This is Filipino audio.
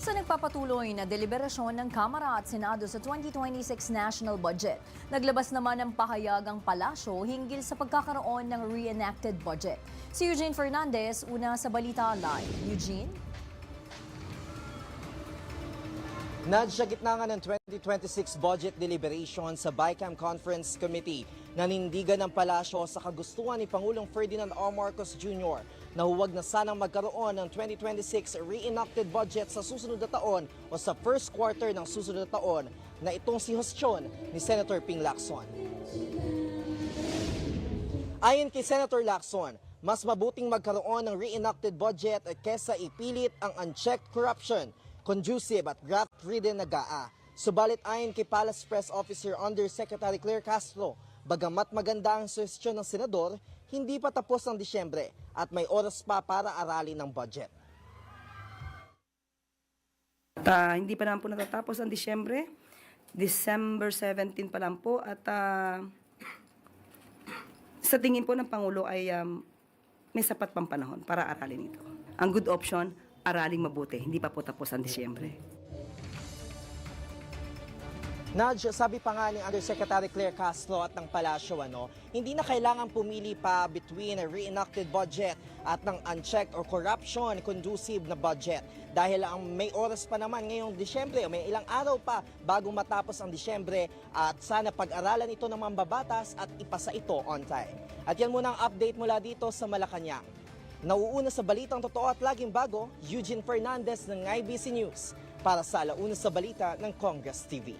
Sa nagpapatuloy na deliberasyon ng Kamara at Senado sa 2026 national budget, naglabas naman ng pahayag ang palasyo hinggil sa pagkakaroon ng reenacted budget. Si Eugene Fernandez, una sa Balita Live. Eugene? Sa gitna nga ng 2026 budget deliberation sa BICAM Conference Committee, nanindigan ng palasyo sa kagustuhan ni Pangulong Ferdinand R. Marcos Jr. na huwag na sanang magkaroon ng 2026 reenacted budget sa susunod na taon o sa first quarter ng susunod na taon na itong si hostyon ni Senator Ping Lacson. Ayon kay Senator Lacson, mas mabuting magkaroon ng reenacted budget kesa ipilit ang unchecked corruption, conducive at graft-ridden na GAA. Subalit ayon kay Palace Press Officer Undersecretary Claire Castro, bagamat maganda ang suhestyon ng senador, hindi pa tapos ang Disyembre at may oras pa para aralin ng budget. Hindi pa naman po natatapos ang Disyembre. December 17 pa lang po at sa tingin po ng Pangulo ay may sapat pang panahon para aralin ito. Ang good option, araling mabuti. Hindi pa po tapos ang Disyembre. Sabi pa nga ni Undersecretary Claire Castro at ng Palasyo, hindi na kailangan pumili pa between a reenacted budget at ng unchecked or corruption conducive na budget. Dahil ang may oras pa naman ngayong Disyembre, may ilang araw pa bago matapos ang Disyembre at sana pag-aralan ito ng mambabatas at ipasa ito on time. At yan muna ang update mula dito sa Malacanang. Nauuna sa balitang totoo at laging bago, Eugene Fernandez ng IBC News para sa Alauna sa Balita ng Congress TV.